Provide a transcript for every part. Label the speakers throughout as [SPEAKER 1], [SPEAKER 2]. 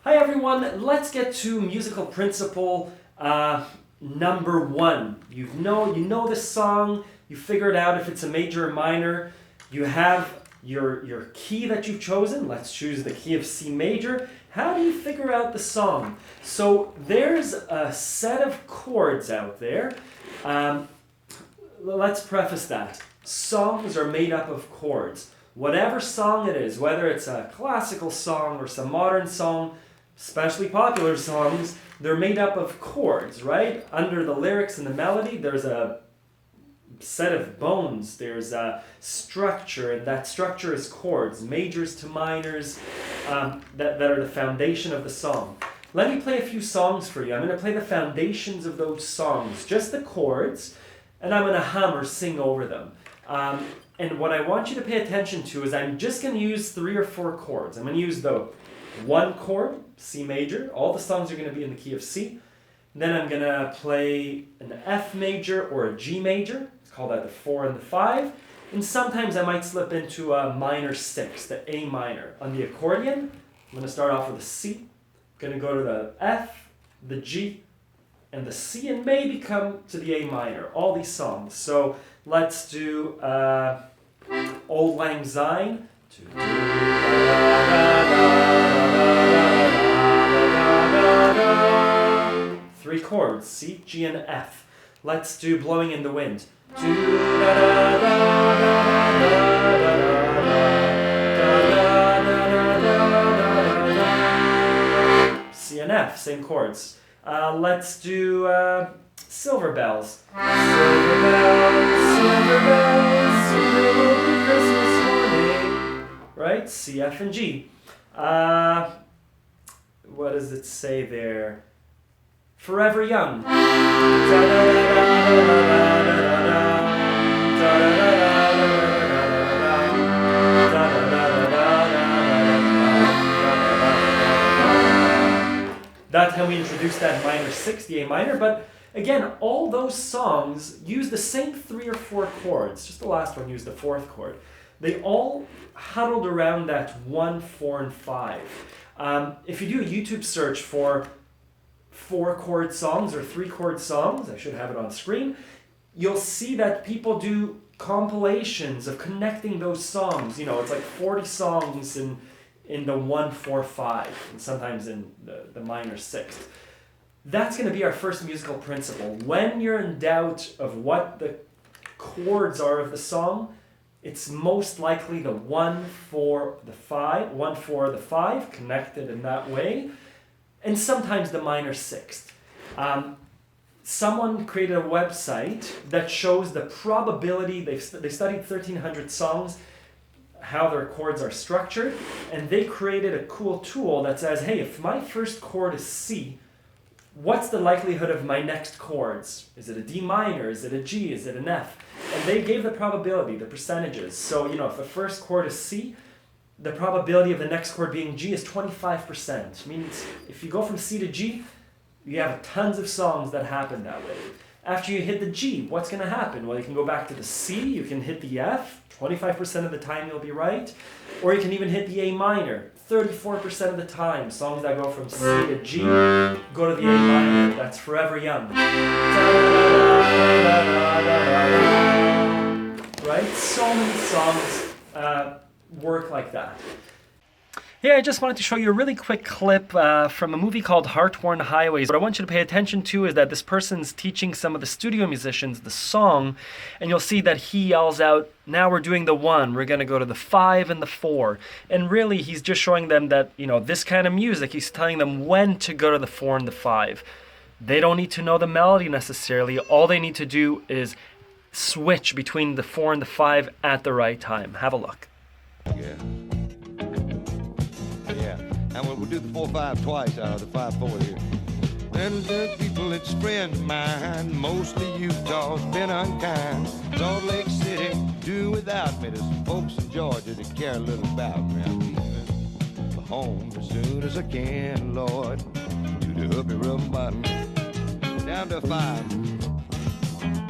[SPEAKER 1] Hi everyone, let's get to musical principle number 1. You know this song, you figured out if it's a major or minor, you have your key that you've chosen. Let's choose the key of C major. How do you figure out the song? So there's a set of chords out there. Let's preface that. Songs are made up of chords. Whatever song it is, whether it's a classical song or some modern song, especially popular songs, they're made up of chords, right? Under the lyrics and the melody, there's a set of bones, there's a structure, and that structure is chords, majors to minors, that are the foundation of the song. Let me play a few songs for you. I'm going to play the foundations of those songs, just the chords, and I'm going to hum or sing over them. And what I want you to pay attention to is I'm just going to use 3 or 4 chords. I'm going to use the 1 chord, C major. All the songs are going to be in the key of C. Then I'm going to play an F major or a G major. Let's call that the 4 and the 5. And sometimes I might slip into a minor 6, the A minor. On the accordion, I'm going to start off with a C. I'm going to go to the F, the G, and the C, and maybe come to the A minor. All these songs. So let's do Old Lang Syne. 3 chords, C, G, and F. Let's do Blowing in the Wind. C and F, same chords. Let's do Silver Bells. Silver bells, silver bells, silver will be Christmas morning. Right? C, F, and G. What does it say there? Forever Young. That's how we introduced that minor 6, the A minor. But again, all those songs use the same 3 or 4 chords. Just the last one used the 4th chord. They all huddled around that 1, 4, and 5. If you do a YouTube search for 4 chord songs or 3 chord songs, I should have it on screen, you'll see that people do compilations of connecting those songs. You know, it's like 40 songs in the 1, 4, 5, and sometimes in the minor 6th. That's going to be our first musical principle. When you're in doubt of what the chords are of the song, it's most likely the 1, 4, the 5, 1, 4, the 5, connected in that way, and sometimes the minor 6th. Someone created a website that shows the probability. They studied 1,300 songs, how their chords are structured, and they created a cool tool that says, hey, if my first chord is C, what's the likelihood of my next chords? Is it a D minor? Is it a G? Is it an F? And they gave the probability, the percentages. So, if the first chord is C, the probability of the next chord being G is 25%. Means if you go from C to G, you have tons of songs that happen that way. After you hit the G, what's going to happen? Well, you can go back to the C, you can hit the F, 25% of the time you'll be right, or you can even hit the A minor, 34% of the time. Songs that go from C to G go to the A minor. That's Forever Young. Right? So many songs work like that. Hey, I just wanted to show you a really quick clip from a movie called Heart-Worn Highways. What I want you to pay attention to is that this person's teaching some of the studio musicians the song, and you'll see that he yells out, now we're doing the 1, we're going to go to the 5 and the 4. And really, he's just showing them that, this kind of music, he's telling them when to go to the 4 and the 5. They don't need to know the melody necessarily. All they need to do is switch between the 4 and the 5 at the right time. Have a look.
[SPEAKER 2] Yeah, and we'll do the 4-5 twice out of the 5-4 here. And the people that's friends of mine, mostly Utah's been unkind. Salt Lake City, do without me. There's some folks in Georgia that care a little about me. I'm leaving home as soon as I can, Lord. To the hooky rum bottom, down to a 5,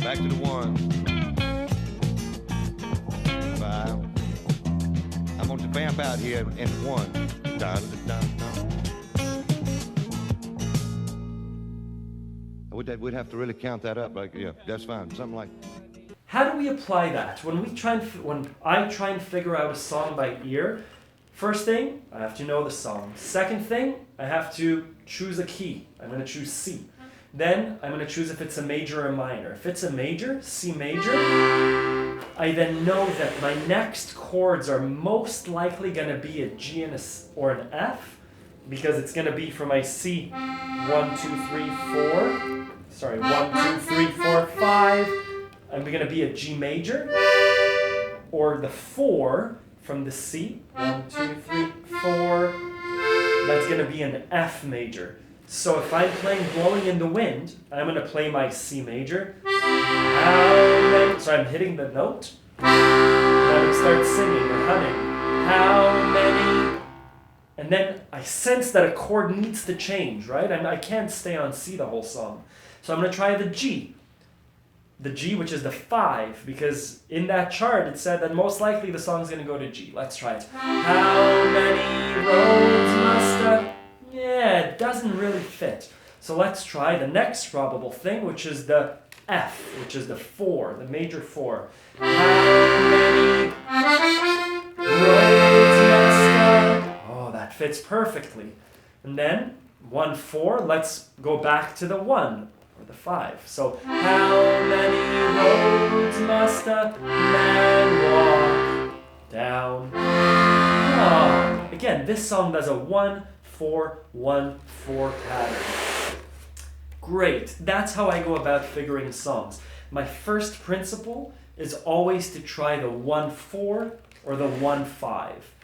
[SPEAKER 2] back to the 1, 5. I'm going to vamp out here in 1. Dun, dun, dun, dun. we'd have to really count that up. Like, yeah, that's fine. Something like.
[SPEAKER 1] How do we apply that? When I try and figure out a song by ear, first thing, I have to know the song. Second thing, I have to choose a key. I'm going to choose C. Then I'm going to choose if it's a major or minor. If it's a major, C major, I then know that my next chords are most likely going to be a G and or an F, because it's going to be for my C, 1, 2, 3, 4. Sorry, 1, 2, 3, 4, 5. I'm going to be a G major, or the 4 from the C, 1, 2, 3, 4. That's going to be an F major. So if I'm playing Blowing in the Wind, I'm going to play my C major. So I'm hitting the note. Then I start singing or humming. How many? And then I sense that a chord needs to change, right? I can't stay on C the whole song. So I'm going to try the G. The G, which is the 5, because in that chart it said that most likely the song's going to go to G. Let's try it. How many roads must I... Yeah, it doesn't really fit. So let's try the next probable thing, which is the F, which is the 4, the major 4. How many roads must I... Oh, that fits perfectly. And then 1, 4, let's go back to the 1, or the 5. So, how many roads must a man walk down? Oh, again, this song does a 1, 4, 1, 4 pattern. Great. That's how I go about figuring songs. My first principle is always to try the 1, 4 or the 1, 5.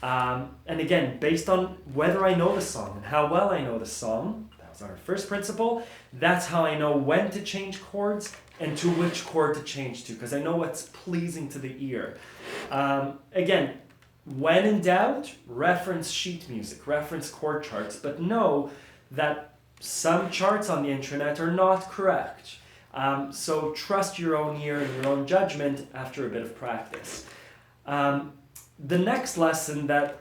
[SPEAKER 1] And again, based on whether I know the song and how well I know the song, that was our first principle, that's how I know when to change chords and to which chord to change to, because I know what's pleasing to the ear. Again, when in doubt, reference sheet music, reference chord charts, but know that some charts on the internet are not correct. So trust your own ear and your own judgment after a bit of practice. The next lesson that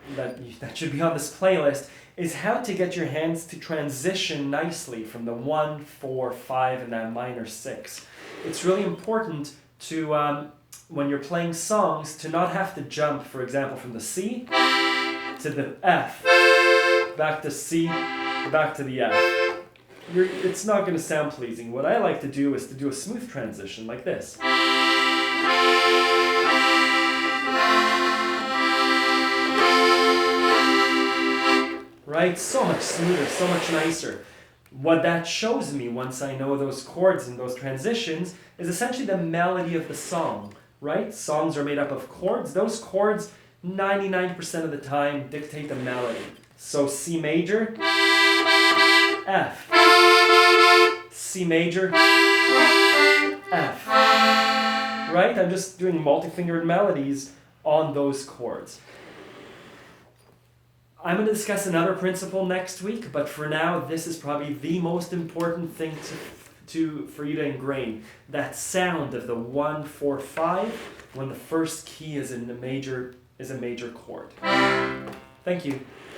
[SPEAKER 1] should be on this playlist is how to get your hands to transition nicely from the 1, 4, 5, and that minor 6. It's really important to, when you're playing songs, to not have to jump, for example, from the C to the F, back to C, back to the F. It's not going to sound pleasing. What I like to do is to do a smooth transition like this. Right? So much smoother, so much nicer. What that shows me once I know those chords and those transitions is essentially the melody of the song, right? Songs are made up of chords. Those chords, 99% of the time, dictate the melody. So C major, F. C major, F. Right? I'm just doing multi-fingered melodies on those chords. I'm going to discuss another principle next week, but for now, this is probably the most important thing for you to ingrain. That sound of the 1, 4, 5 when the first key is in a major chord. Thank you.